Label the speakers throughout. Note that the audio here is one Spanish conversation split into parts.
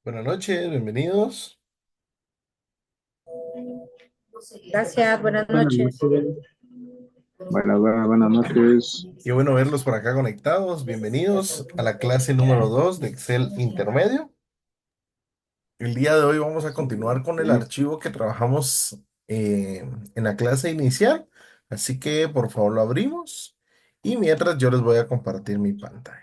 Speaker 1: Buenas noches, bienvenidos.
Speaker 2: Gracias, buenas
Speaker 3: Buenas
Speaker 2: noches.
Speaker 3: noches. Buenas noches.
Speaker 1: Qué bueno verlos por acá conectados. Bienvenidos a la clase número 2 de Excel Intermedio. El día de hoy vamos a continuar con el
Speaker 3: Sí.
Speaker 1: archivo que trabajamos en la clase inicial. Así que por favor lo abrimos y mientras yo les voy a compartir mi pantalla.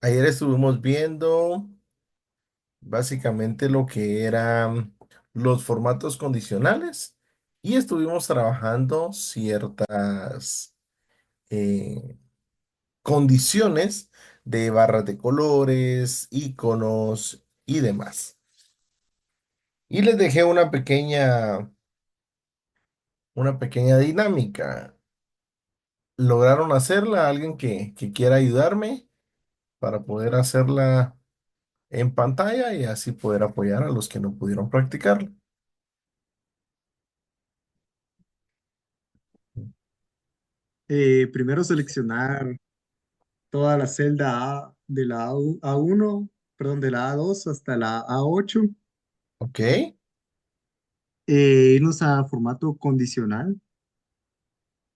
Speaker 1: Ayer estuvimos viendo básicamente lo que eran los formatos condicionales y estuvimos trabajando ciertas eh, condiciones de barras de colores, iconos y demás. Y les dejé una pequeña dinámica. ¿Lograron hacerla? ¿Alguien que quiera ayudarme para poder hacerla en pantalla y así poder apoyar a los que no pudieron practicarla?
Speaker 3: Primero seleccionar toda la celda de la A1, perdón, de la A2 hasta la A8.
Speaker 1: ¿Ok?
Speaker 3: Irnos a formato condicional,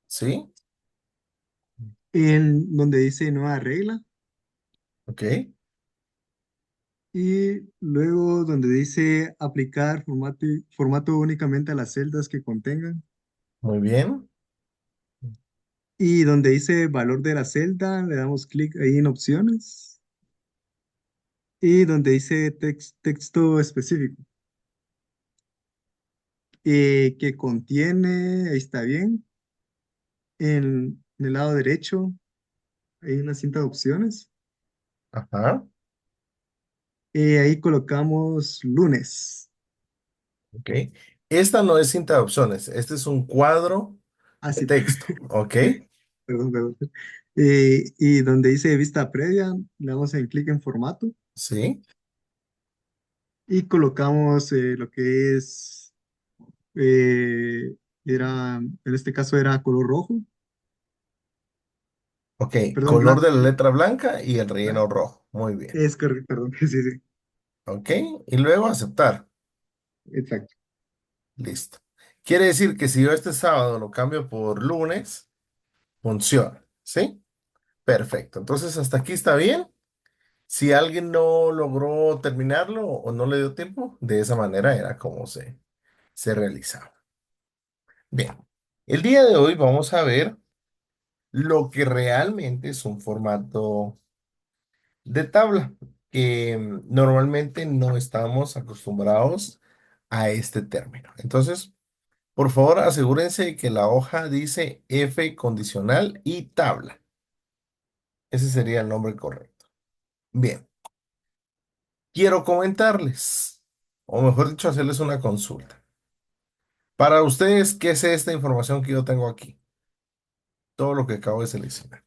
Speaker 1: ¿Sí?
Speaker 3: en donde dice nueva regla.
Speaker 1: ¿Ok?
Speaker 3: Y luego donde dice aplicar formato únicamente a las celdas que contengan.
Speaker 1: Muy bien.
Speaker 3: Y donde dice valor de la celda, le damos clic ahí en opciones. Y donde dice texto específico. Que contiene, ahí está bien, en el lado derecho hay una cinta de opciones.
Speaker 1: Ajá.
Speaker 3: Ahí colocamos lunes.
Speaker 1: ¿Ok? Esta no es cinta de opciones. Este es un cuadro
Speaker 3: Ah,
Speaker 1: de
Speaker 3: sí,
Speaker 1: texto. ¿Ok?
Speaker 3: perdón, perdón. Y donde dice vista previa, le damos en clic en formato
Speaker 1: ¿Sí?
Speaker 3: y colocamos lo que es, eh, en este caso era color rojo,
Speaker 1: Ok.
Speaker 3: perdón,
Speaker 1: Color de
Speaker 3: blanco.
Speaker 1: la letra blanca y el relleno
Speaker 3: Blanco.
Speaker 1: rojo. Muy bien.
Speaker 3: Es correcto, perdón, sí, sí,
Speaker 1: ¿Ok? Y luego aceptar.
Speaker 3: exacto.
Speaker 1: Listo. Quiere decir que si yo este sábado lo cambio por lunes, funciona. ¿Sí? Perfecto. Entonces, hasta aquí está bien. Si alguien no logró terminarlo o no le dio tiempo, de esa manera era como se realizaba. Bien. El día de hoy vamos a ver lo que realmente es un formato de tabla, que normalmente no estamos acostumbrados a este término. Entonces, por favor, asegúrense de que la hoja dice F condicional y tabla. Ese sería el nombre correcto. Bien, quiero comentarles, o mejor dicho, hacerles una consulta. Para ustedes, ¿qué es esta información que yo tengo aquí? Todo lo que acabo de seleccionar.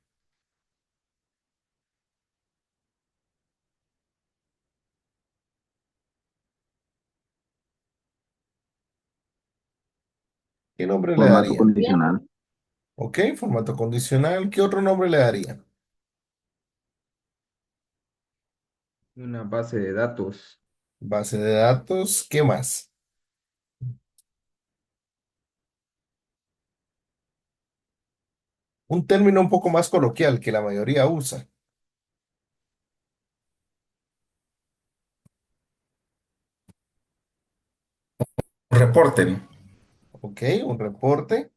Speaker 1: ¿Qué nombre le
Speaker 3: Formato
Speaker 1: darían?
Speaker 3: condicional.
Speaker 1: Ok, formato condicional. ¿Qué otro nombre le darían?
Speaker 4: Una base de datos.
Speaker 1: Base de datos. ¿Qué más? Un término un poco más coloquial que la mayoría usa.
Speaker 4: Reporte.
Speaker 1: Ok, un reporte.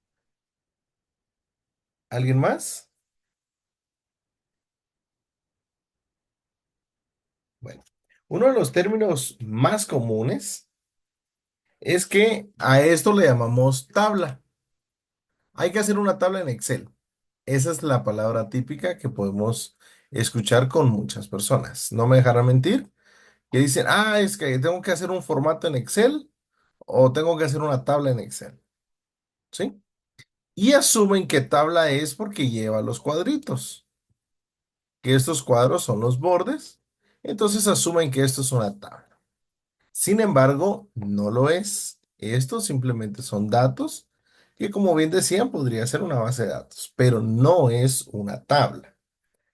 Speaker 1: ¿Alguien más? Bueno, uno de los términos más comunes es que a esto le llamamos tabla. Hay que hacer una tabla en Excel. Esa es la palabra típica que podemos escuchar con muchas personas. No me dejarán mentir, que dicen, es que tengo que hacer un formato en Excel o tengo que hacer una tabla en Excel. ¿Sí? Y asumen que tabla es porque lleva los cuadritos, que estos cuadros son los bordes. Entonces asumen que esto es una tabla. Sin embargo, no lo es. Estos simplemente son datos que, como bien decían, podría ser una base de datos, pero no es una tabla.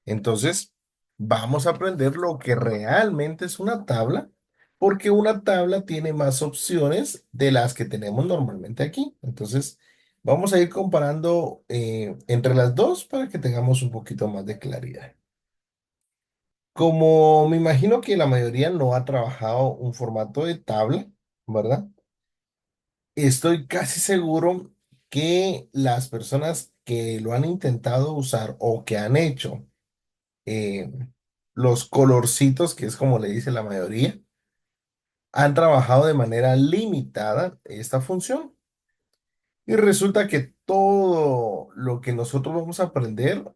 Speaker 1: Entonces, vamos a aprender lo que realmente es una tabla, porque una tabla tiene más opciones de las que tenemos normalmente aquí. Entonces, vamos a ir comparando entre las dos para que tengamos un poquito más de claridad. Como me imagino que la mayoría no ha trabajado un formato de tabla, ¿verdad? Estoy casi seguro que las personas que lo han intentado usar o que han hecho eh, los colorcitos, que es como le dice la mayoría, han trabajado de manera limitada esta función. Y resulta que todo lo que nosotros vamos a aprender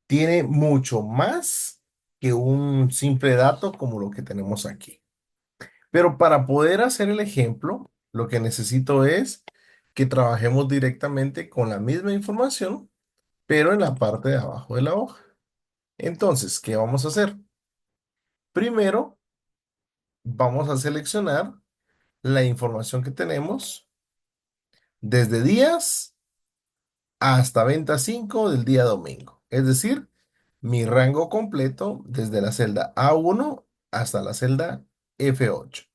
Speaker 1: tiene mucho más que un simple dato como lo que tenemos aquí. Pero para poder hacer el ejemplo, lo que necesito es que trabajemos directamente con la misma información, pero en la parte de abajo de la hoja. Entonces, ¿qué vamos a hacer? Primero, vamos a seleccionar la información que tenemos desde días hasta venta 5 del día domingo. Es decir, mi rango completo desde la celda A1 hasta la celda F8.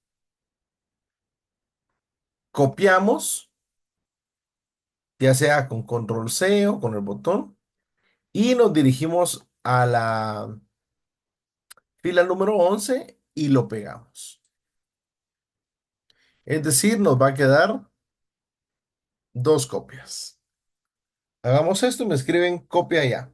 Speaker 1: Copiamos, ya sea con control C o con el botón, y nos dirigimos a la fila número 11 y lo pegamos. Es decir, nos va a quedar dos copias. Hagamos esto y me escriben copia ya.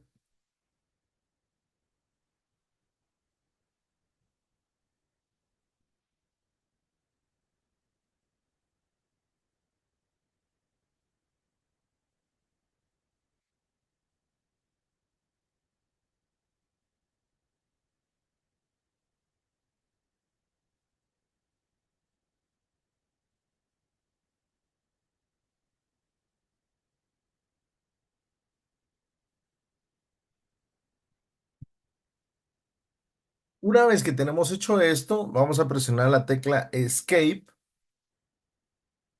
Speaker 1: Una vez que tenemos hecho esto, vamos a presionar la tecla Escape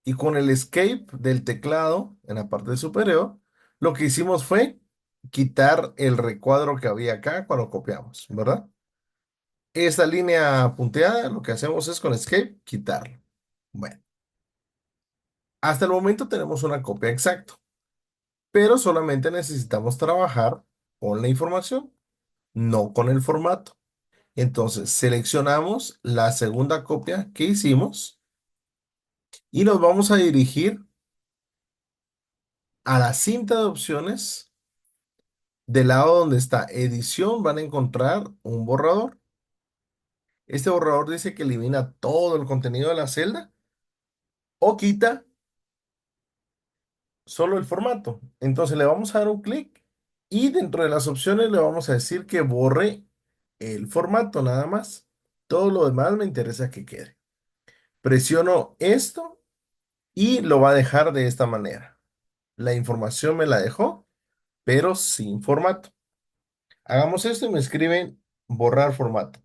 Speaker 1: y con el Escape del teclado en la parte superior, lo que hicimos fue quitar el recuadro que había acá cuando copiamos, ¿verdad? Esta línea punteada, lo que hacemos es con Escape quitarlo. Bueno, hasta el momento tenemos una copia exacta, pero solamente necesitamos trabajar con la información, no con el formato. Entonces, seleccionamos la segunda copia que hicimos y nos vamos a dirigir a la cinta de opciones. Del lado donde está edición van a encontrar un borrador. Este borrador dice que elimina todo el contenido de la celda o quita solo el formato. Entonces le vamos a dar un clic y dentro de las opciones le vamos a decir que borre el formato nada más. Todo lo demás me interesa que quede. Presiono esto y lo va a dejar de esta manera. La información me la dejó, pero sin formato. Hagamos esto y me escriben borrar formato.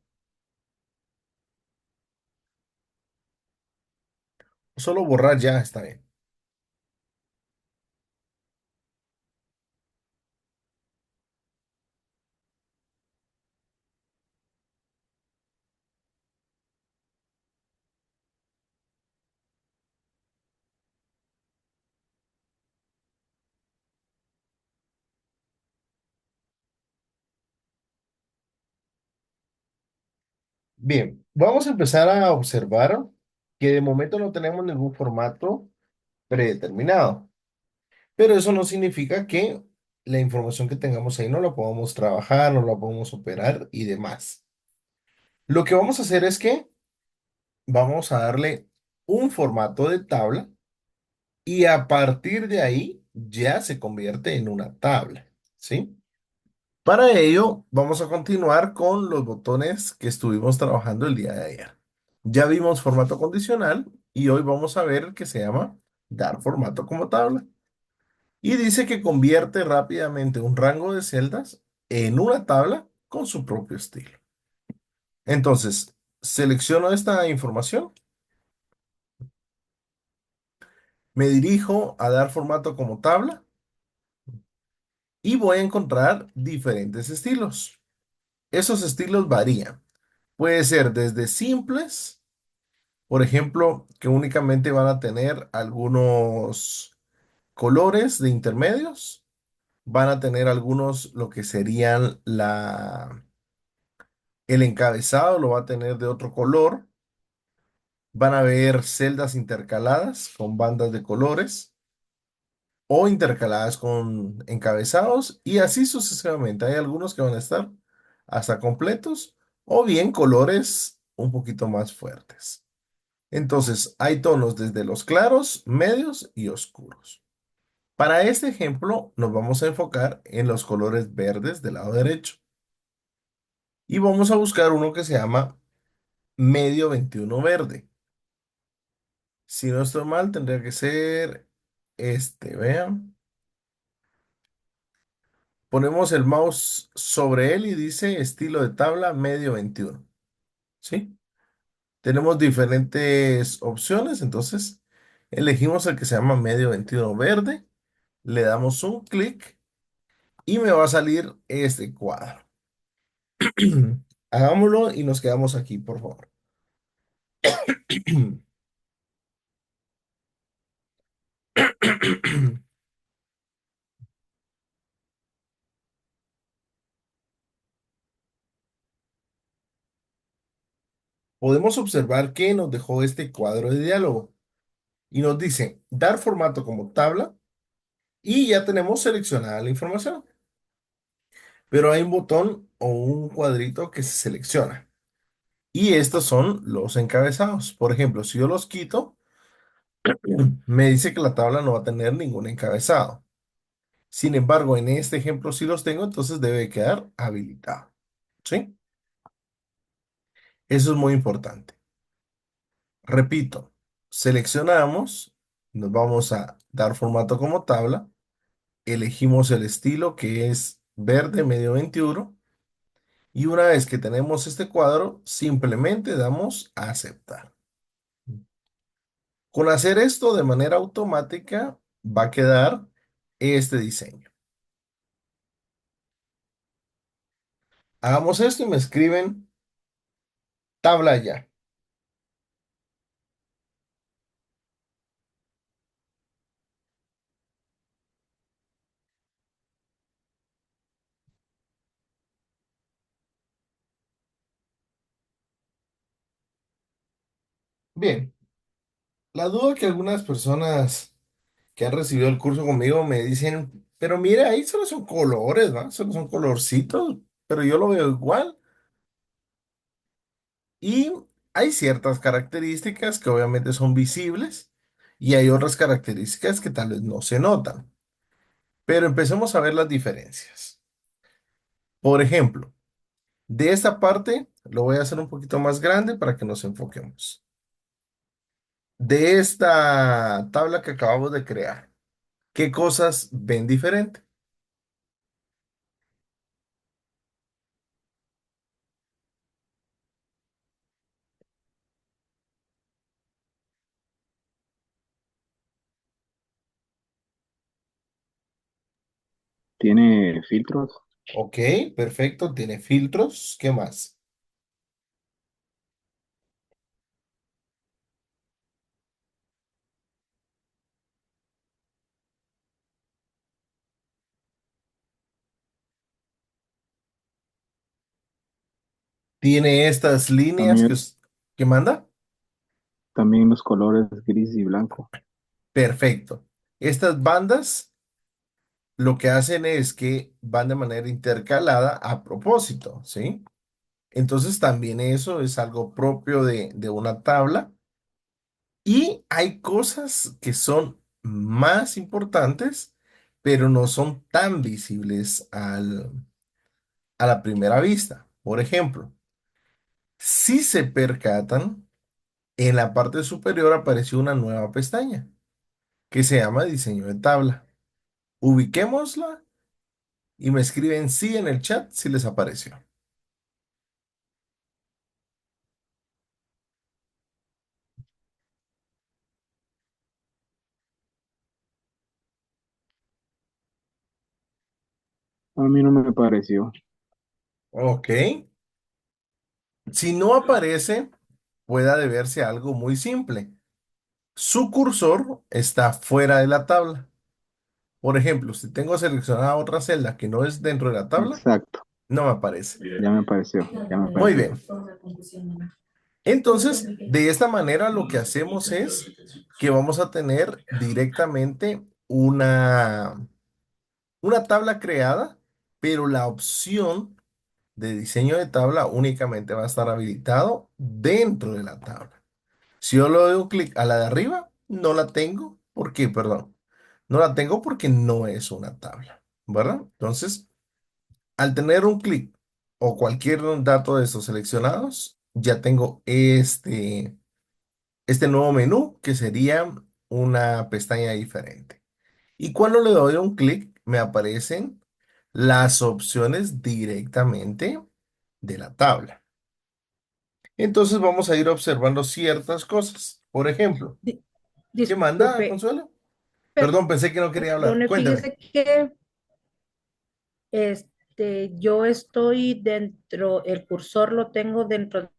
Speaker 1: Solo borrar ya está bien. Bien, vamos a empezar a observar que de momento no tenemos ningún formato predeterminado, pero eso no significa que la información que tengamos ahí no la podamos trabajar, no la podemos operar y demás. Lo que vamos a hacer es que vamos a darle un formato de tabla y a partir de ahí ya se convierte en una tabla, ¿sí? Para ello, vamos a continuar con los botones que estuvimos trabajando el día de ayer. Ya vimos formato condicional y hoy vamos a ver el que se llama dar formato como tabla. Y dice que convierte rápidamente un rango de celdas en una tabla con su propio estilo. Entonces, selecciono esta información, me dirijo a dar formato como tabla y voy a encontrar diferentes estilos. Esos estilos varían. Puede ser desde simples, por ejemplo, que únicamente van a tener algunos colores de intermedios, van a tener algunos lo que serían el encabezado, lo va a tener de otro color, van a ver celdas intercaladas con bandas de colores o intercaladas con encabezados y así sucesivamente. Hay algunos que van a estar hasta completos o bien colores un poquito más fuertes. Entonces, hay tonos desde los claros, medios y oscuros. Para este ejemplo, nos vamos a enfocar en los colores verdes del lado derecho y vamos a buscar uno que se llama medio 21 verde. Si no estoy mal, tendría que ser vean. Ponemos el mouse sobre él y dice estilo de tabla medio 21. ¿Sí? Tenemos diferentes opciones, entonces elegimos el que se llama medio 21 verde, le damos un clic y me va a salir este cuadro. Hagámoslo y nos quedamos aquí, por favor. Podemos observar que nos dejó este cuadro de diálogo y nos dice dar formato como tabla y ya tenemos seleccionada la información. Pero hay un botón o un cuadrito que se selecciona. Y estos son los encabezados. Por ejemplo, si yo los quito, me dice que la tabla no va a tener ningún encabezado. Sin embargo, en este ejemplo sí los tengo, entonces debe quedar habilitado. ¿Sí? Eso es muy importante. Repito, seleccionamos, nos vamos a dar formato como tabla, elegimos el estilo que es verde medio 21 y una vez que tenemos este cuadro, simplemente damos a aceptar. Con hacer esto de manera automática va a quedar este diseño. Hagamos esto y me escriben tabla ya. Bien, la duda que algunas personas que han recibido el curso conmigo me dicen, pero mire, ahí solo son colores, ¿no? Solo son colorcitos, pero yo lo veo igual. Y hay ciertas características que obviamente son visibles y hay otras características que tal vez no se notan. Pero empecemos a ver las diferencias. Por ejemplo, de esta parte lo voy a hacer un poquito más grande para que nos enfoquemos. De esta tabla que acabamos de crear, ¿qué cosas ven diferente?
Speaker 5: Tiene filtros,
Speaker 1: Ok, perfecto, tiene filtros. ¿Qué más? Tiene estas líneas
Speaker 5: también,
Speaker 1: que manda.
Speaker 5: también los colores gris y blanco.
Speaker 1: Perfecto. Estas bandas lo que hacen es que van de manera intercalada a propósito, ¿sí? Entonces también eso es algo propio de una tabla. Y hay cosas que son más importantes, pero no son tan visibles a la primera vista. Por ejemplo, si se percatan, en la parte superior apareció una nueva pestaña que se llama diseño de tabla. Ubiquémosla y me escriben sí en el chat si les apareció.
Speaker 5: A mí no me pareció.
Speaker 1: Ok. Si no aparece, puede deberse a algo muy simple. Su cursor está fuera de la tabla. Por ejemplo, si tengo seleccionada otra celda que no es dentro de la tabla,
Speaker 5: Exacto.
Speaker 1: no me aparece.
Speaker 5: Ya me pareció. Ya me
Speaker 1: Muy
Speaker 5: pareció.
Speaker 1: bien. Entonces, de esta manera lo que hacemos es que vamos a tener directamente una tabla creada, pero la opción de diseño de tabla únicamente va a estar habilitado dentro de la tabla. Si yo le doy un clic a la de arriba, no la tengo. ¿Por qué? Perdón. No la tengo porque no es una tabla, ¿verdad? Entonces, al tener un clic o cualquier dato de esos seleccionados, ya tengo este nuevo menú que sería una pestaña diferente. Y cuando le doy un clic, me aparecen las opciones directamente de la tabla. Entonces vamos a ir observando ciertas cosas. Por ejemplo,
Speaker 2: Di-
Speaker 1: ¿qué manda,
Speaker 2: Disculpe,
Speaker 1: Consuelo? Perdón, pensé que no quería hablar.
Speaker 2: perdone,
Speaker 1: Cuénteme.
Speaker 2: fíjese que yo estoy dentro, el cursor lo tengo dentro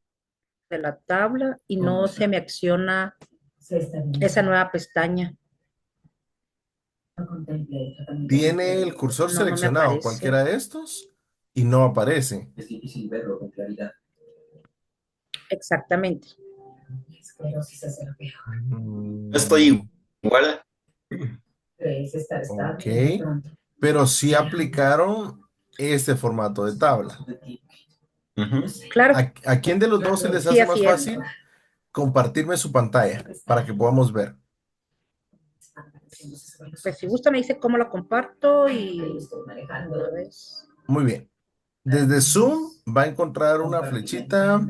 Speaker 2: de la tabla y no se me acciona esa nueva pestaña.
Speaker 1: Tiene el cursor
Speaker 2: No, no me
Speaker 1: seleccionado
Speaker 2: aparece.
Speaker 1: cualquiera de estos y no aparece.
Speaker 2: Exactamente.
Speaker 1: Mm,
Speaker 6: Estoy igual.
Speaker 1: ok, pero sí aplicaron este formato de tabla.
Speaker 6: Ujú.
Speaker 2: Claro,
Speaker 1: ¿A quién de los dos se les
Speaker 2: sí,
Speaker 1: hace más
Speaker 2: así es.
Speaker 1: fácil compartirme su pantalla para que podamos ver?
Speaker 2: Pues si gusta me dice cómo lo comparto y a ver.
Speaker 1: Muy bien. Desde Zoom va a encontrar una flechita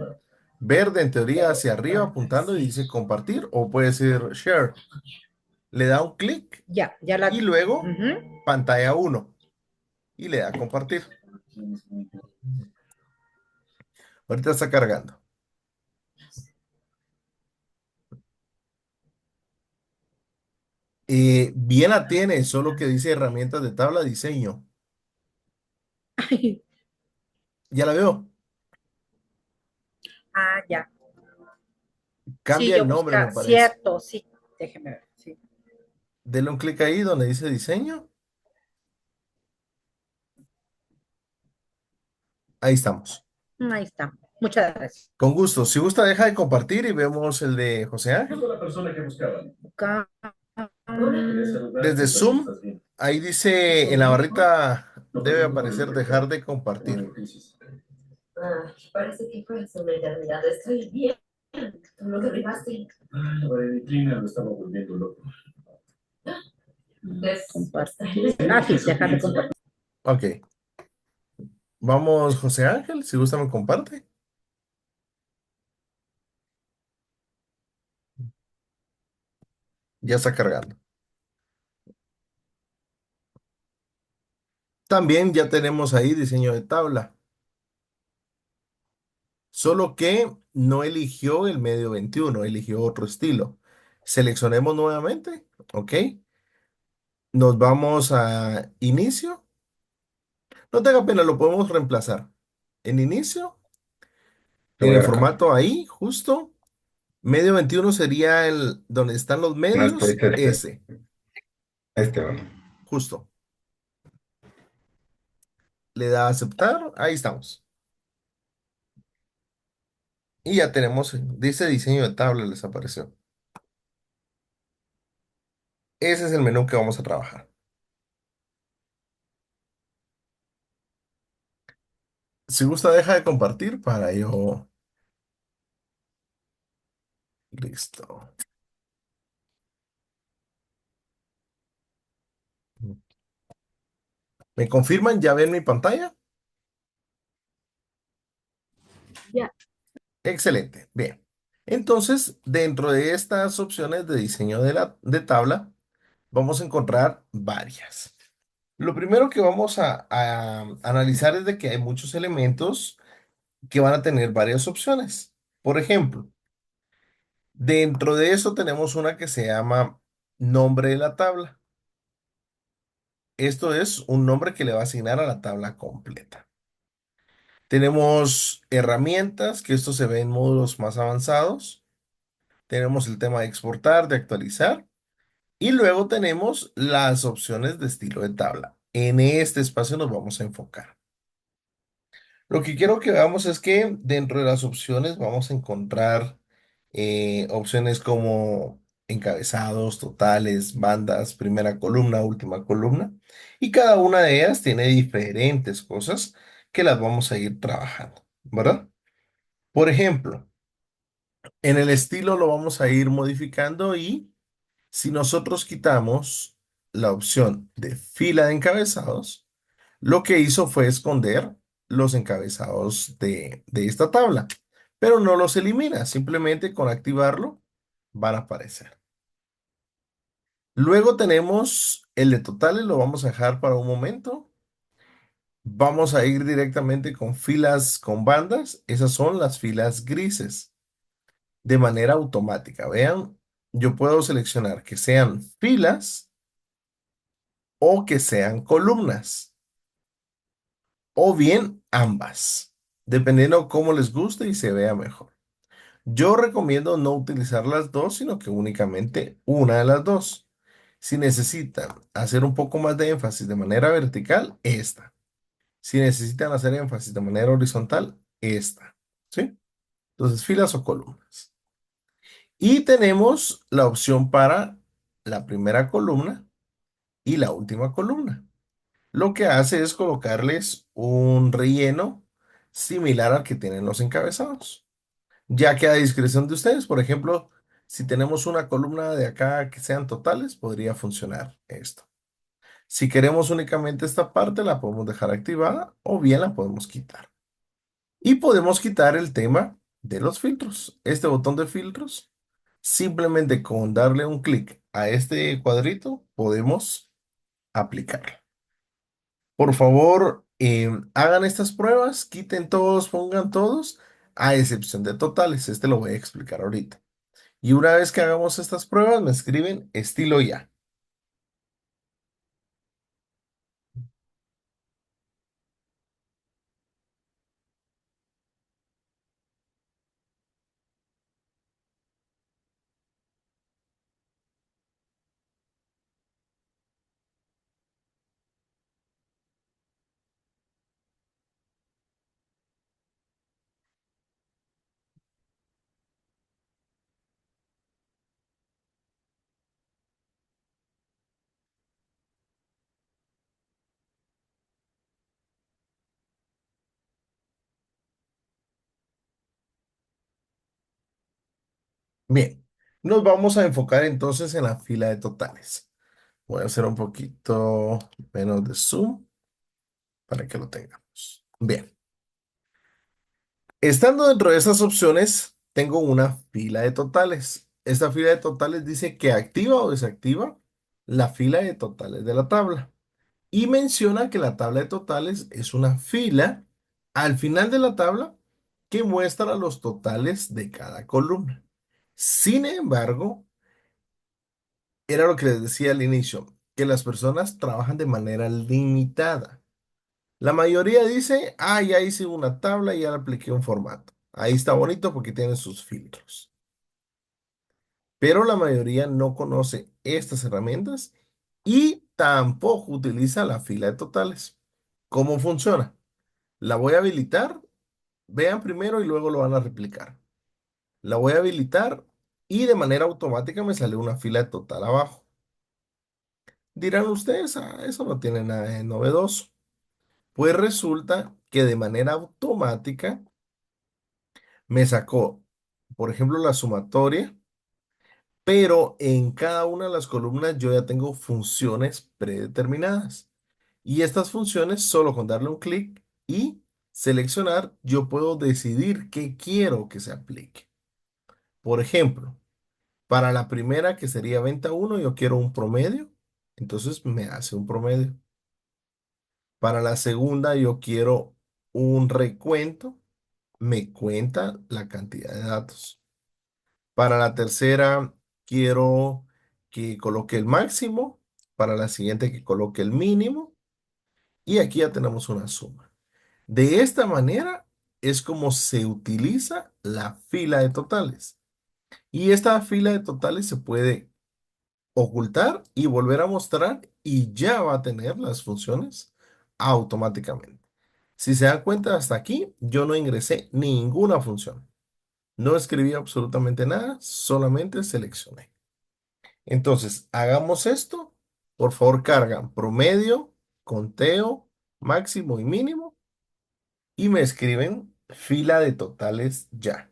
Speaker 1: verde en teoría hacia arriba apuntando y dice compartir o puede ser share. Le da un clic
Speaker 2: Ya la.
Speaker 1: y luego
Speaker 2: Ujú.
Speaker 1: pantalla uno y le da compartir. Ahorita está cargando. Bien la tiene, solo que dice herramientas de tabla diseño. Ya la veo.
Speaker 2: Ah, ya. Sí,
Speaker 1: Cambia
Speaker 2: yo
Speaker 1: el nombre, me
Speaker 2: busca,
Speaker 1: parece.
Speaker 2: cierto, sí. Déjeme ver. Sí.
Speaker 1: Dele un clic ahí donde dice diseño. Ahí estamos.
Speaker 2: Ahí está. Muchas gracias.
Speaker 1: Con gusto. Si gusta, deja de compartir y vemos el de José Ángel.
Speaker 2: Acá,
Speaker 1: Desde Zoom, ahí dice en la barrita debe aparecer dejar de compartir.
Speaker 7: Parece que fue hace una eternidad. Estoy bien. Tú lo derribaste. La valentina lo estaba volviendo loco.
Speaker 2: compartir. Ah, sí, dejar de compartir.
Speaker 1: Ok. Vamos, José Ángel. Si gusta, me comparte. Ya está cargando. También ya tenemos ahí diseño de tabla. Solo que no eligió el medio 21, eligió otro estilo. Seleccionemos nuevamente. Ok. Nos vamos a inicio. No tenga pena, lo podemos reemplazar. En inicio,
Speaker 6: Lo
Speaker 1: en
Speaker 6: voy
Speaker 1: el
Speaker 6: a ver acá.
Speaker 1: formato ahí, justo. Medio 21 sería el donde están los
Speaker 6: No, este,
Speaker 1: medios, ese,
Speaker 6: bueno.
Speaker 1: justo. Le da a aceptar, ahí estamos. Y ya tenemos, dice diseño de tabla, les apareció. Ese es el menú que vamos a trabajar. Si gusta, deja de compartir para yo. Listo. ¿Me confirman? ¿Ya ven mi pantalla?
Speaker 2: Ya.
Speaker 1: Excelente. Bien. Entonces, dentro de estas opciones de diseño de tabla, vamos a encontrar varias. Lo primero que vamos a analizar es de que hay muchos elementos que van a tener varias opciones. Por ejemplo, dentro de eso tenemos una que se llama nombre de la tabla. Esto es un nombre que le va a asignar a la tabla completa. Tenemos herramientas, que esto se ve en módulos más avanzados. Tenemos el tema de exportar, de actualizar. Y luego tenemos las opciones de estilo de tabla. En este espacio nos vamos a enfocar. Lo que quiero que veamos es que dentro de las opciones vamos a encontrar opciones como encabezados, totales, bandas, primera columna, última columna. Y cada una de ellas tiene diferentes cosas que las vamos a ir trabajando, ¿verdad? Por ejemplo, en el estilo lo vamos a ir modificando y si nosotros quitamos la opción de fila de encabezados, lo que hizo fue esconder los encabezados de esta tabla, pero no los elimina, simplemente con activarlo van a aparecer. Luego tenemos el de totales, lo vamos a dejar para un momento. Vamos a ir directamente con filas con bandas, esas son las filas grises, de manera automática. Vean, yo puedo seleccionar que sean filas o que sean columnas, o bien ambas, dependiendo cómo les guste y se vea mejor. Yo recomiendo no utilizar las dos, sino que únicamente una de las dos. Si necesitan hacer un poco más de énfasis de manera vertical, esta. Si necesitan hacer énfasis de manera horizontal, esta. ¿Sí? Entonces, filas o columnas. Y tenemos la opción para la primera columna y la última columna. Lo que hace es colocarles un relleno similar al que tienen los encabezados. Ya que a discreción de ustedes, por ejemplo, si tenemos una columna de acá que sean totales, podría funcionar esto. Si queremos únicamente esta parte, la podemos dejar activada o bien la podemos quitar. Y podemos quitar el tema de los filtros. Este botón de filtros, simplemente con darle un clic a este cuadrito, podemos aplicarlo. Por favor, hagan estas pruebas, quiten todos, pongan todos, a excepción de totales. Este lo voy a explicar ahorita. Y una vez que hagamos estas pruebas, me escriben estilo ya. Bien, nos vamos a enfocar entonces en la fila de totales. Voy a hacer un poquito menos de zoom para que lo tengamos. Bien, estando dentro de esas opciones, tengo una fila de totales. Esta fila de totales dice que activa o desactiva la fila de totales de la tabla. Y menciona que la tabla de totales es una fila al final de la tabla que muestra los totales de cada columna. Sin embargo, era lo que les decía al inicio, que las personas trabajan de manera limitada. La mayoría dice, ah, ya hice una tabla y ya le apliqué un formato. Ahí está bonito porque tiene sus filtros. Pero la mayoría no conoce estas herramientas y tampoco utiliza la fila de totales. ¿Cómo funciona? La voy a habilitar, vean primero y luego lo van a replicar. La voy a habilitar y de manera automática me sale una fila de total abajo. Dirán ustedes, ah, eso no tiene nada de novedoso. Pues resulta que de manera automática me sacó, por ejemplo, la sumatoria, pero en cada una de las columnas yo ya tengo funciones predeterminadas. Y estas funciones, solo con darle un clic y seleccionar, yo puedo decidir qué quiero que se aplique. Por ejemplo, para la primera, que sería venta uno, yo quiero un promedio, entonces me hace un promedio. Para la segunda, yo quiero un recuento, me cuenta la cantidad de datos. Para la tercera, quiero que coloque el máximo. Para la siguiente, que coloque el mínimo. Y aquí ya tenemos una suma. De esta manera es como se utiliza la fila de totales. Y esta fila de totales se puede ocultar y volver a mostrar y ya va a tener las funciones automáticamente. Si se dan cuenta hasta aquí, yo no ingresé ninguna función. No escribí absolutamente nada, solamente seleccioné. Entonces, hagamos esto. Por favor, cargan promedio, conteo, máximo y mínimo y me escriben fila de totales ya.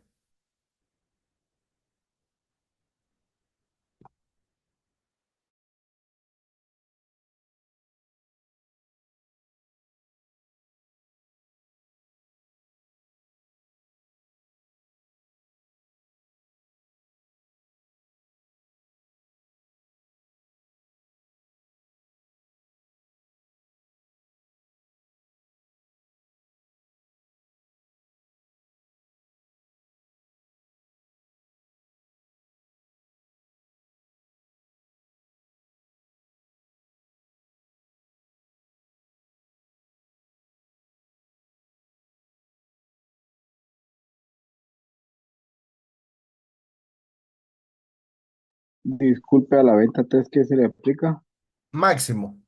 Speaker 5: Disculpe a la venta 3 ¿qué se le aplica?
Speaker 1: Máximo.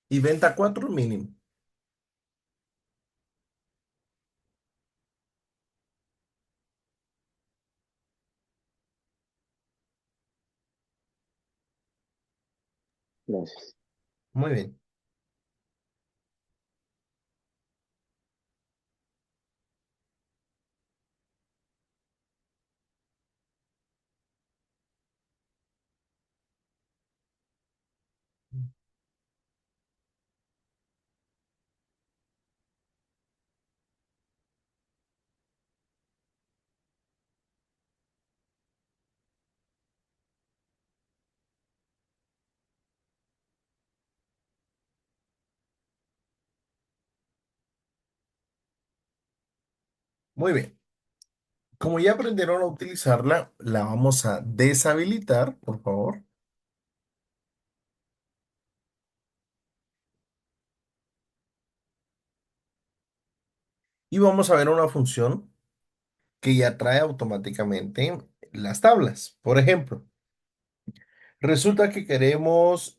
Speaker 1: Y venta 4 mínimo.
Speaker 5: Gracias.
Speaker 1: Muy bien. Muy bien. Como ya aprendieron a utilizarla, la vamos a deshabilitar, por favor. Y vamos a ver una función que ya trae automáticamente las tablas. Por ejemplo, resulta que queremos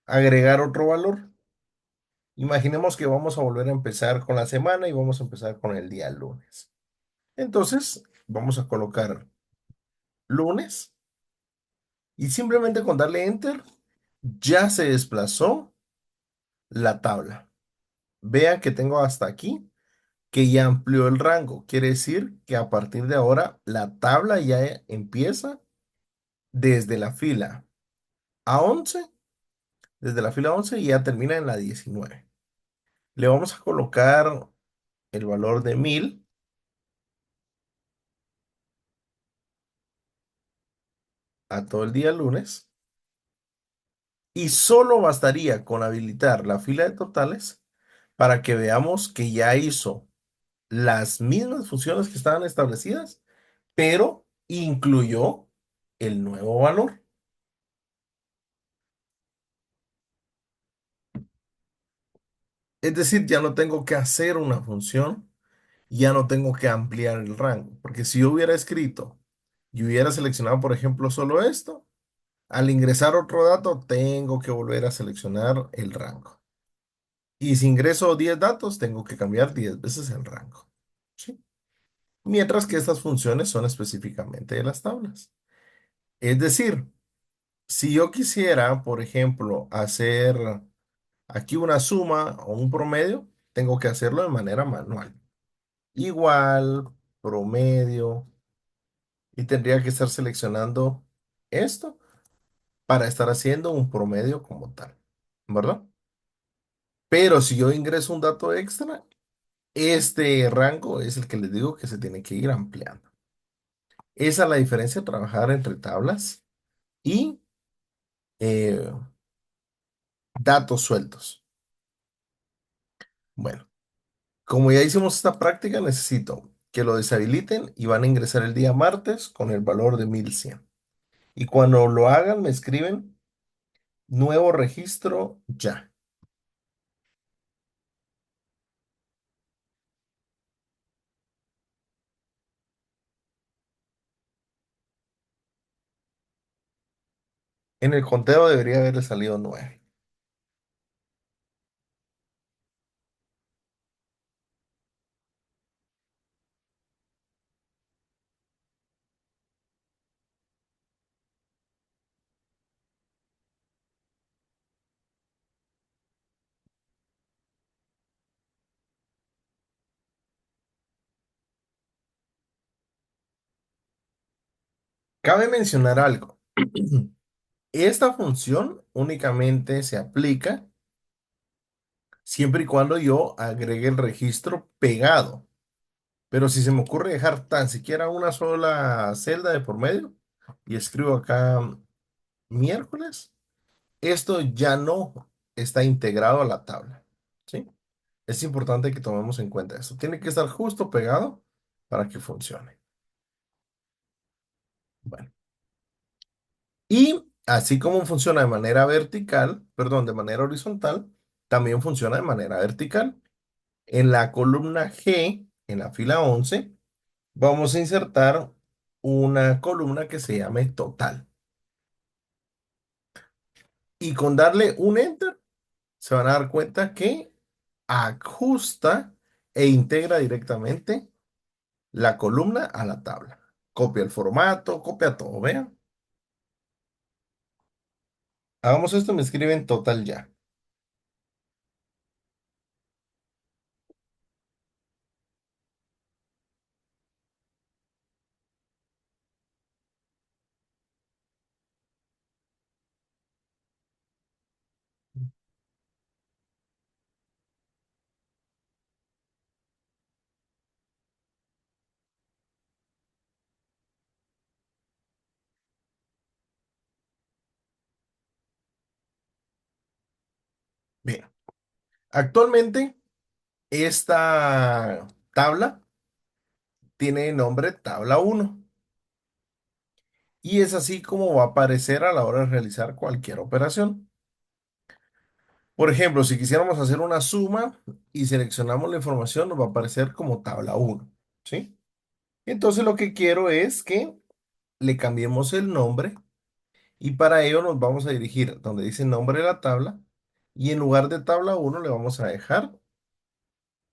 Speaker 1: agregar otro valor. Imaginemos que vamos a volver a empezar con la semana y vamos a empezar con el día lunes. Entonces, vamos a colocar lunes y simplemente con darle enter ya se desplazó la tabla. Vea que tengo hasta aquí que ya amplió el rango. Quiere decir que a partir de ahora la tabla ya empieza desde la fila A11, desde la fila 11 y ya termina en la 19. Le vamos a colocar el valor de 1000 a todo el día lunes y solo bastaría con habilitar la fila de totales para que veamos que ya hizo las mismas funciones que estaban establecidas, pero incluyó el nuevo valor. Es decir, ya no tengo que hacer una función, ya no tengo que ampliar el rango, porque si yo hubiera escrito y hubiera seleccionado, por ejemplo, solo esto, al ingresar otro dato, tengo que volver a seleccionar el rango. Y si ingreso 10 datos, tengo que cambiar 10 veces el rango. ¿Sí? Mientras que estas funciones son específicamente de las tablas. Es decir, si yo quisiera, por ejemplo, hacer aquí una suma o un promedio, tengo que hacerlo de manera manual. Igual, promedio, y tendría que estar seleccionando esto para estar haciendo un promedio como tal, ¿verdad? Pero si yo ingreso un dato extra, este rango es el que les digo que se tiene que ir ampliando. Esa es la diferencia de trabajar entre tablas y eh, datos sueltos. Bueno, como ya hicimos esta práctica, necesito que lo deshabiliten y van a ingresar el día martes con el valor de 1100. Y cuando lo hagan, me escriben nuevo registro ya. En el conteo debería haberle salido 9. Cabe mencionar algo. Esta función únicamente se aplica siempre y cuando yo agregue el registro pegado. Pero si se me ocurre dejar tan siquiera una sola celda de por medio y escribo acá miércoles, esto ya no está integrado a la tabla. ¿Sí? Es importante que tomemos en cuenta esto. Tiene que estar justo pegado para que funcione. Bueno. Y así como funciona de manera vertical, perdón, de manera horizontal, también funciona de manera vertical. En la columna G, en la fila 11, vamos a insertar una columna que se llame total. Y con darle un enter, se van a dar cuenta que ajusta e integra directamente la columna a la tabla. Copia el formato, copia todo, vean. Hagamos esto, me escriben total ya. Bien, actualmente esta tabla tiene nombre tabla uno y es así como va a aparecer a la hora de realizar cualquier operación. Por ejemplo, si quisiéramos hacer una suma y seleccionamos la información, nos va a aparecer como tabla uno, ¿sí? Entonces lo que quiero es que le cambiemos el nombre y para ello nos vamos a dirigir donde dice nombre de la tabla y en lugar de tabla uno le vamos a dejar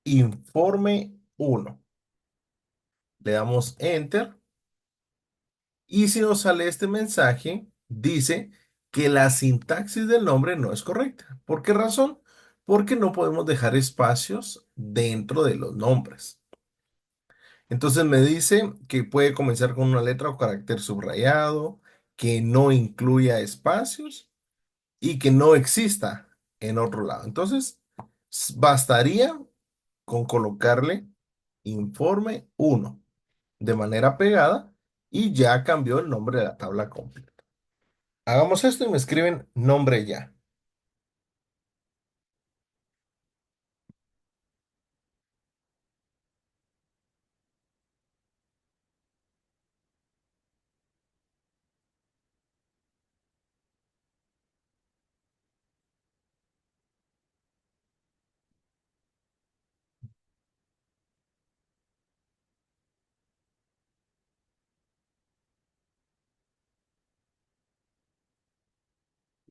Speaker 1: informe uno. Le damos enter y si nos sale este mensaje, dice que la sintaxis del nombre no es correcta. ¿Por qué razón? Porque no podemos dejar espacios dentro de los nombres. Entonces me dice que puede comenzar con una letra o carácter subrayado, que no incluya espacios y que no exista en otro lado. Entonces, bastaría con colocarle informe uno de manera pegada y ya cambió el nombre de la tabla completa. Hagamos esto y me escriben nombre ya.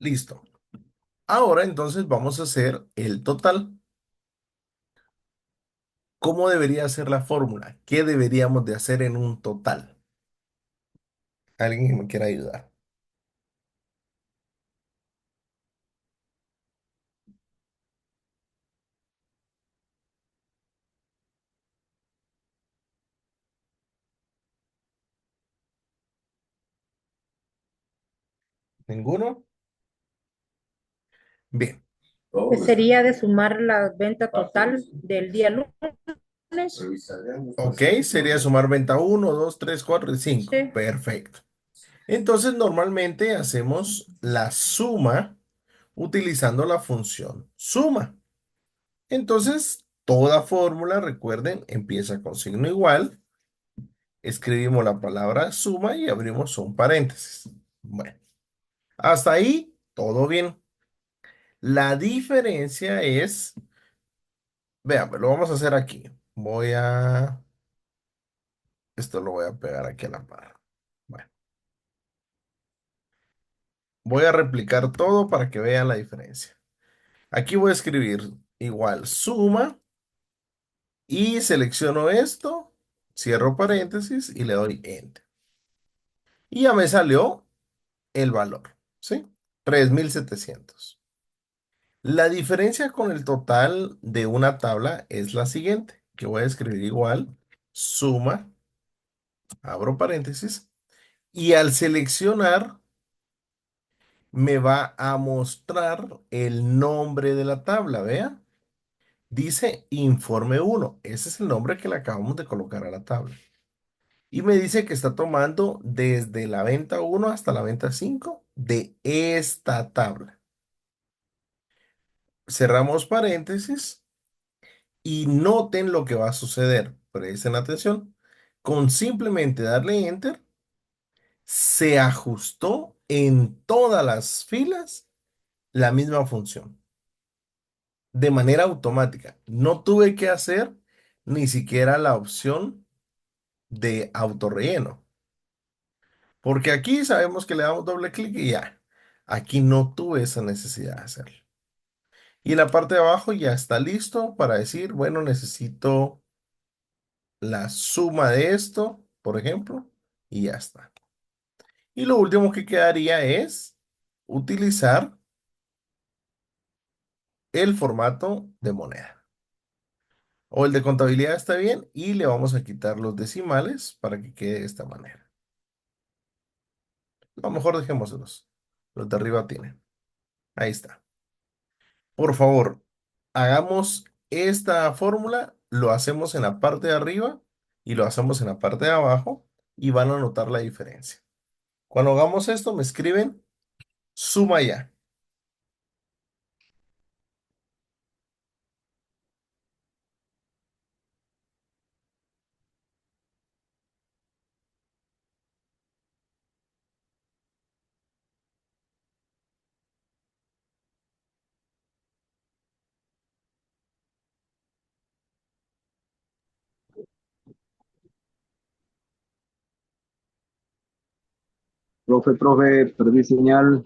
Speaker 1: Listo. Ahora entonces vamos a hacer el total. ¿Cómo debería ser la fórmula? ¿Qué deberíamos de hacer en un total? ¿Alguien que me quiera ayudar? ¿Ninguno? Bien.
Speaker 2: Que sería de sumar la venta total del día lunes.
Speaker 1: Ok, sería sumar venta uno, 2, 3, 4 y 5.
Speaker 2: Sí.
Speaker 1: Perfecto. Entonces, normalmente hacemos la suma utilizando la función suma. Entonces, toda fórmula, recuerden, empieza con signo igual. Escribimos la palabra suma y abrimos un paréntesis. Bueno, hasta ahí todo bien. La diferencia es, vean, lo vamos a hacer aquí. Esto lo voy a pegar aquí a la par. Bueno, Voy a replicar todo para que vean la diferencia. Aquí voy a escribir igual suma y selecciono esto, cierro paréntesis y le doy Enter. Y ya me salió el valor, ¿sí? 3700. La diferencia con el total de una tabla es la siguiente, que voy a escribir igual, suma, abro paréntesis, y al seleccionar me va a mostrar el nombre de la tabla, ¿vea? Dice informe uno. Ese es el nombre que le acabamos de colocar a la tabla. Y me dice que está tomando desde la venta uno hasta la venta 5 de esta tabla. Cerramos paréntesis y noten lo que va a suceder. Presten atención. Con simplemente darle enter, se ajustó en todas las filas la misma función de manera automática. No tuve que hacer ni siquiera la opción de autorrelleno. Porque aquí sabemos que le damos doble clic y ya. Aquí no tuve esa necesidad de hacerlo. Y en la parte de abajo ya está listo para decir, bueno, necesito la suma de esto, por ejemplo, y ya está. Y lo último que quedaría es utilizar el formato de moneda. O el de contabilidad está bien y le vamos a quitar los decimales para que quede de esta manera. A lo mejor dejémoselos. Los de arriba tienen. Ahí está. Por favor, hagamos esta fórmula, lo hacemos en la parte de arriba y lo hacemos en la parte de abajo y van a notar la diferencia. Cuando hagamos esto, me escriben suma ya.
Speaker 5: Profe, perdí señal.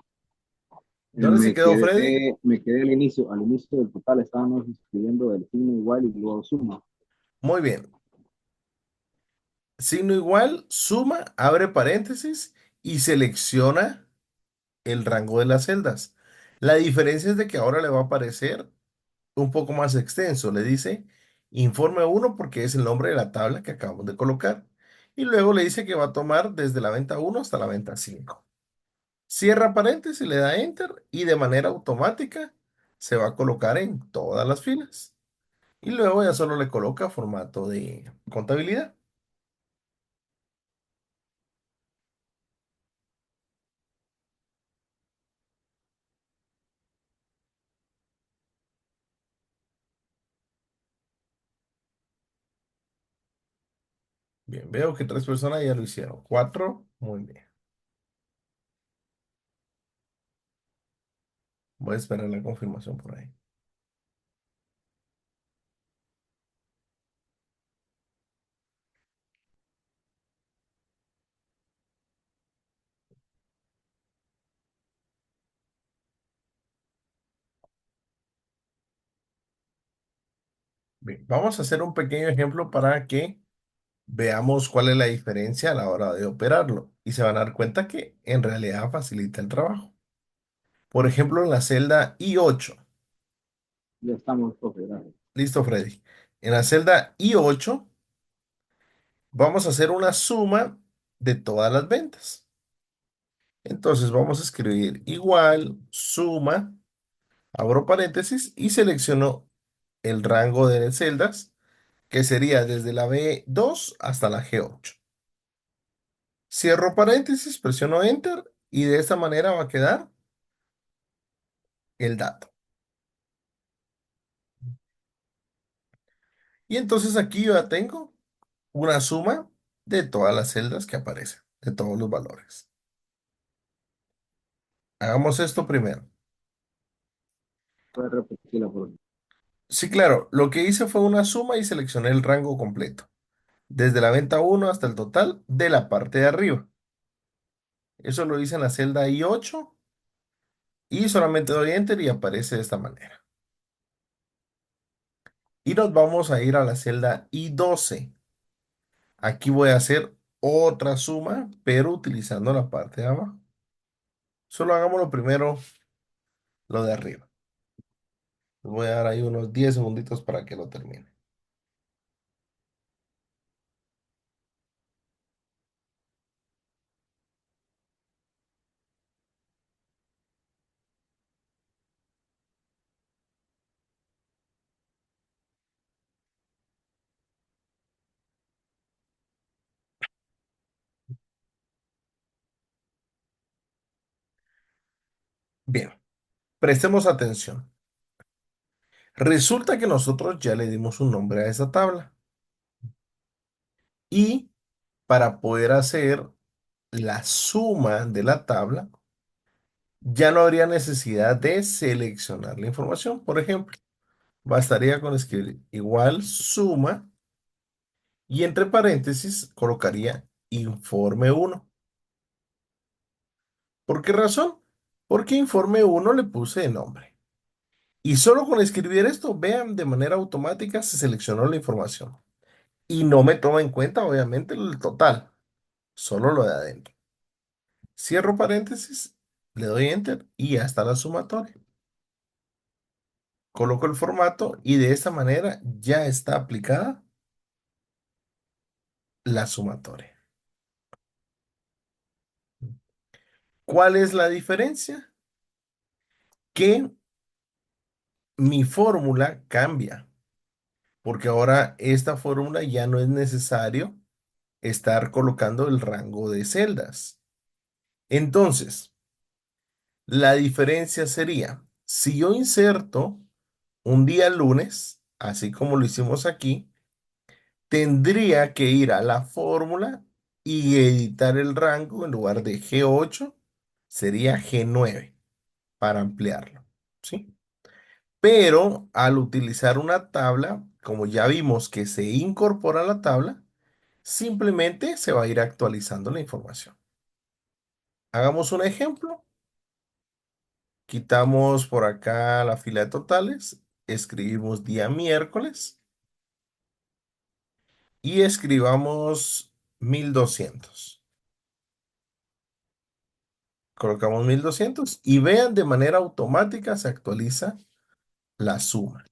Speaker 1: ¿Dónde se quedó Freddy?
Speaker 5: Me quedé al inicio del total estábamos escribiendo el signo igual y luego suma.
Speaker 1: Muy bien. Signo igual, suma, abre paréntesis y selecciona el rango de las celdas. La diferencia es de que ahora le va a aparecer un poco más extenso. Le dice informe uno porque es el nombre de la tabla que acabamos de colocar. Y luego le dice que va a tomar desde la venta uno hasta la venta 5. Cierra paréntesis, le da enter y de manera automática se va a colocar en todas las filas. Y luego ya solo le coloca formato de contabilidad. Bien, veo que 3 personas ya lo hicieron. 4, muy bien. Voy a esperar la confirmación por ahí. Bien, vamos a hacer un pequeño ejemplo para que veamos cuál es la diferencia a la hora de operarlo. Y se van a dar cuenta que en realidad facilita el trabajo. Por ejemplo, en la celda I8.
Speaker 5: Ya estamos, profe, gracias.
Speaker 1: Listo, Freddy. En la celda I8 vamos a hacer una suma de todas las ventas. Entonces vamos a escribir igual, suma, abro paréntesis y selecciono el rango de celdas, que sería desde la B2 hasta la G8. Cierro paréntesis, presiono Enter y de esta manera va a quedar el dato. Y entonces aquí yo ya tengo una suma de todas las celdas que aparecen, de todos los valores. Hagamos esto primero.
Speaker 5: Puede repetirla, profe.
Speaker 1: Sí, claro, lo que hice fue una suma y seleccioné el rango completo, desde la venta uno hasta el total de la parte de arriba. Eso lo hice en la celda I8 Y solamente doy Enter y aparece de esta manera. Y nos vamos a ir a la celda I12. Aquí voy a hacer otra suma, pero utilizando la parte de abajo. Solo hagamos lo primero, lo de arriba. Les voy a dar ahí unos 10 segunditos para que lo termine. Bien, prestemos atención. Resulta que nosotros ya le dimos un nombre a esa tabla. Y para poder hacer la suma de la tabla, ya no habría necesidad de seleccionar la información. Por ejemplo, bastaría con escribir igual suma y entre paréntesis colocaría informe 1. ¿Por qué razón? Porque informe 1 le puse de nombre. Y solo con escribir esto, vean, de manera automática se seleccionó la información. Y no me toma en cuenta, obviamente, el total, solo lo de adentro. Cierro paréntesis, le doy enter y ya está la sumatoria. Coloco el formato y de esta manera ya está aplicada la sumatoria. ¿Cuál es la diferencia? Que mi fórmula cambia, porque ahora esta fórmula ya no es necesario estar colocando el rango de celdas. Entonces, la diferencia sería, si yo inserto un día lunes, así como lo hicimos aquí, tendría que ir a la fórmula y editar el rango en lugar de G8, sería G9 para ampliarlo, ¿sí? Pero al utilizar una tabla, como ya vimos que se incorpora a la tabla, simplemente se va a ir actualizando la información. Hagamos un ejemplo. Quitamos por acá la fila de totales, escribimos día miércoles y escribamos 1200. Colocamos 1200 y vean, de manera automática se actualiza la suma.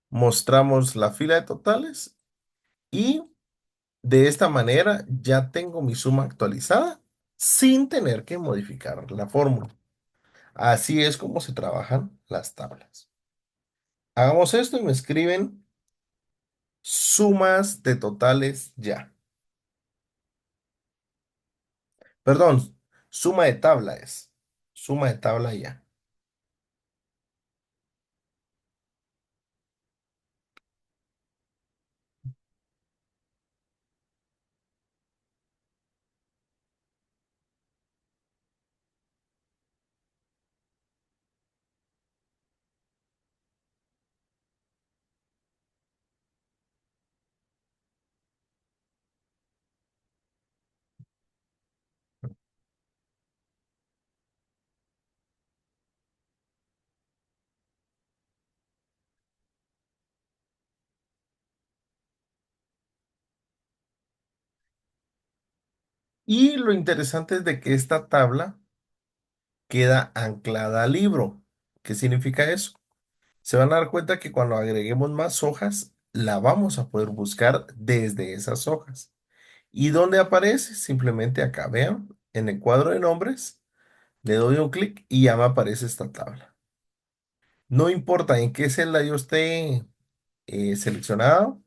Speaker 1: Mostramos la fila de totales y de esta manera ya tengo mi suma actualizada sin tener que modificar la fórmula. Así es como se trabajan las tablas. Hagamos esto y me escriben sumas de totales ya. Perdón, suma de tabla es. Suma de tabla ya. Y lo interesante es de que esta tabla queda anclada al libro. ¿Qué significa eso? Se van a dar cuenta que cuando agreguemos más hojas, la vamos a poder buscar desde esas hojas. ¿Y dónde aparece? Simplemente acá, vean, en el cuadro de nombres, le doy un clic y ya me aparece esta tabla. No importa en qué celda yo esté seleccionado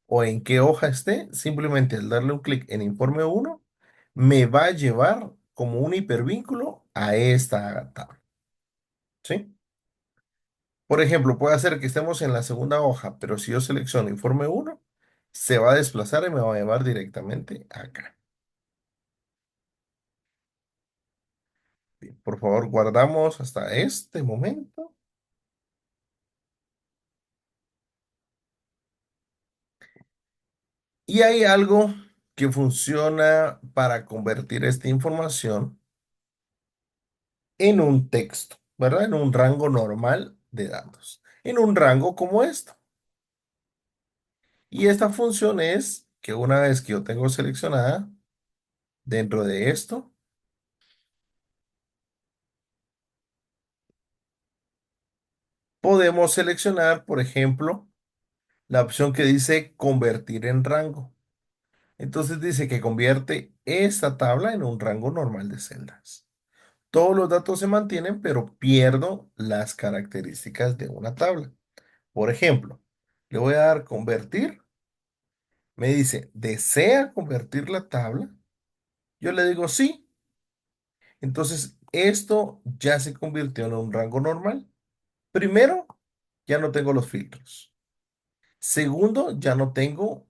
Speaker 1: o en qué hoja esté, simplemente al darle un clic en informe 1, me va a llevar como un hipervínculo a esta tabla. ¿Sí? Por ejemplo, puede ser que estemos en la segunda hoja, pero si yo selecciono informe 1, se va a desplazar y me va a llevar directamente acá. Bien, por favor, guardamos hasta este momento. Y hay algo que funciona para convertir esta información en un texto, ¿verdad? En un rango normal de datos, en un rango como esto. Y esta función es que una vez que yo tengo seleccionada dentro de esto, podemos seleccionar, por ejemplo, la opción que dice convertir en rango. Entonces dice que convierte esta tabla en un rango normal de celdas. Todos los datos se mantienen, pero pierdo las características de una tabla. Por ejemplo, le voy a dar convertir. Me dice, ¿desea convertir la tabla? Yo le digo sí. Entonces, esto ya se convirtió en un rango normal. Primero, ya no tengo los filtros. Segundo, ya no tengo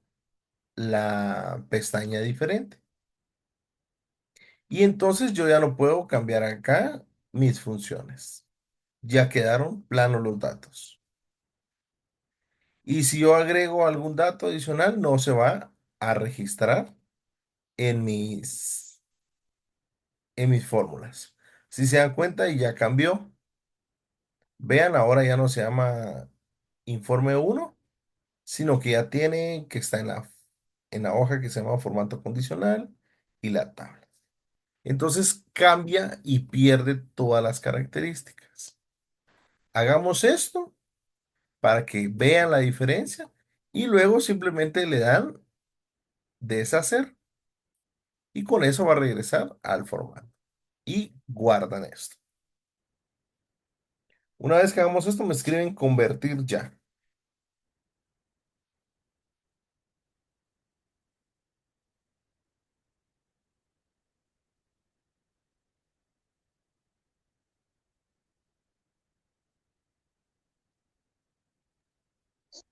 Speaker 1: la pestaña diferente. Y entonces yo ya no puedo cambiar acá mis funciones. Ya quedaron planos los datos. Y si yo agrego algún dato adicional, no se va a registrar en mis fórmulas. Si se dan cuenta y ya cambió, vean, ahora ya no se llama informe uno, sino que ya tiene que está en la hoja que se llama formato condicional y la tabla. Entonces cambia y pierde todas las características. Hagamos esto para que vean la diferencia y luego simplemente le dan deshacer y con eso va a regresar al formato y guardan esto. Una vez que hagamos esto, me escriben convertir ya.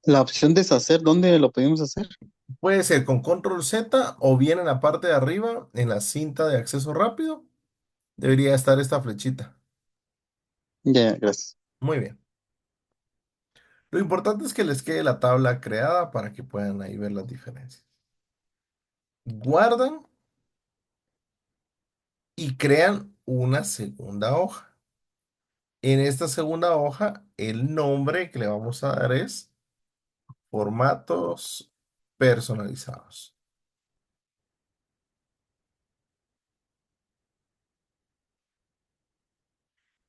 Speaker 8: La opción deshacer, ¿dónde lo podemos hacer?
Speaker 1: Puede ser con control Z o bien en la parte de arriba, en la cinta de acceso rápido, debería estar esta flechita.
Speaker 8: Ya, gracias.
Speaker 1: Muy bien. Lo importante es que les quede la tabla creada para que puedan ahí ver las diferencias. Guardan y crean una segunda hoja. En esta segunda hoja, el nombre que le vamos a dar es formatos personalizados.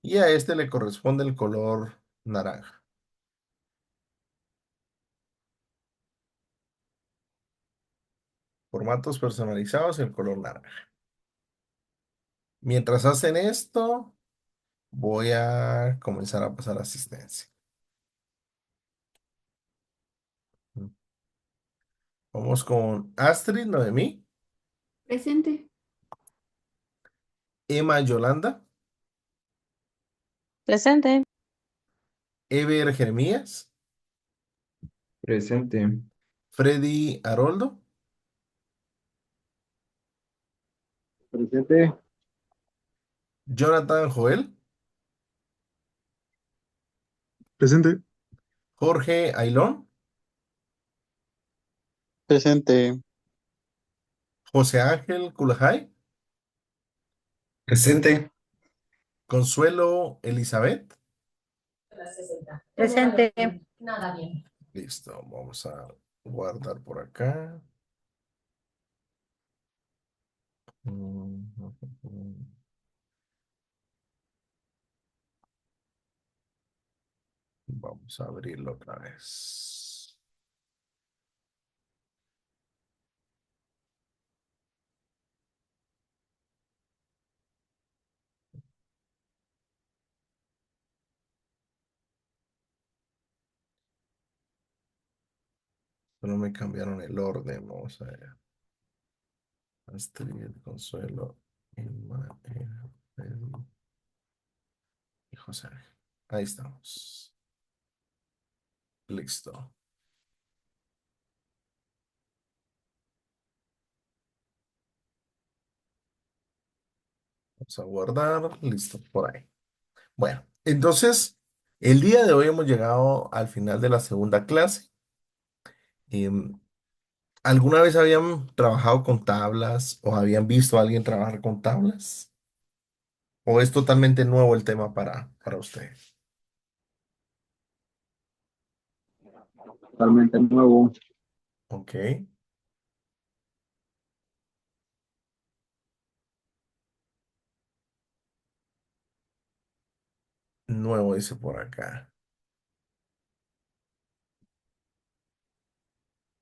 Speaker 1: Y a este le corresponde el color naranja. Formatos personalizados, el color naranja. Mientras hacen esto, voy a comenzar a pasar asistencia. Vamos con Astrid, Noemí,
Speaker 9: Presente.
Speaker 1: Emma Yolanda,
Speaker 10: Presente.
Speaker 1: Ever Jeremías,
Speaker 4: Presente.
Speaker 1: Freddy Haroldo,
Speaker 5: Presente.
Speaker 1: Jonathan Joel,
Speaker 3: Presente.
Speaker 1: Jorge Ailón,
Speaker 8: Presente.
Speaker 1: José Ángel Culajay,
Speaker 6: Presente.
Speaker 1: Consuelo Elizabeth.
Speaker 2: Presente.
Speaker 7: Nada bien.
Speaker 1: Listo, vamos a guardar por acá. Vamos a abrirlo otra vez. Solo me cambiaron el orden. Vamos a ver. Astrid, Consuelo, Emma, Freddy y José Ángel. Ahí estamos. Listo. Vamos a guardar. Listo, por ahí. Bueno, entonces, el día de hoy hemos llegado al final de la segunda clase. Em, ¿Alguna vez habían trabajado con tablas o habían visto a alguien trabajar con tablas? ¿O es totalmente nuevo el tema para usted?
Speaker 5: Totalmente nuevo.
Speaker 1: Ok, nuevo dice por acá.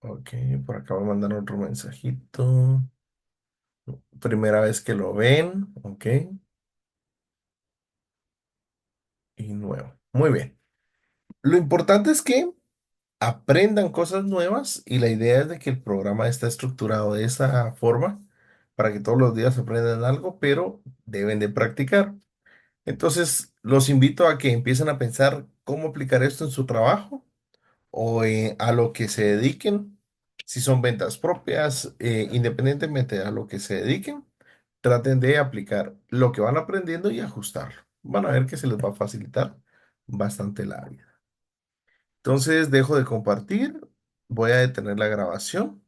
Speaker 1: Ok, por acá voy a mandar otro mensajito. Primera vez que lo ven, ok, y nuevo. Muy bien. Lo importante es que aprendan cosas nuevas y la idea es de que el programa está estructurado de esa forma para que todos los días aprendan algo, pero deben de practicar. Entonces, los invito a que empiecen a pensar cómo aplicar esto en su trabajo o a lo que se dediquen, si son ventas propias, independientemente a lo que se dediquen, traten de aplicar lo que van aprendiendo y ajustarlo. Van a ver que se les va a facilitar bastante la vida. Entonces, dejo de compartir, voy a detener la grabación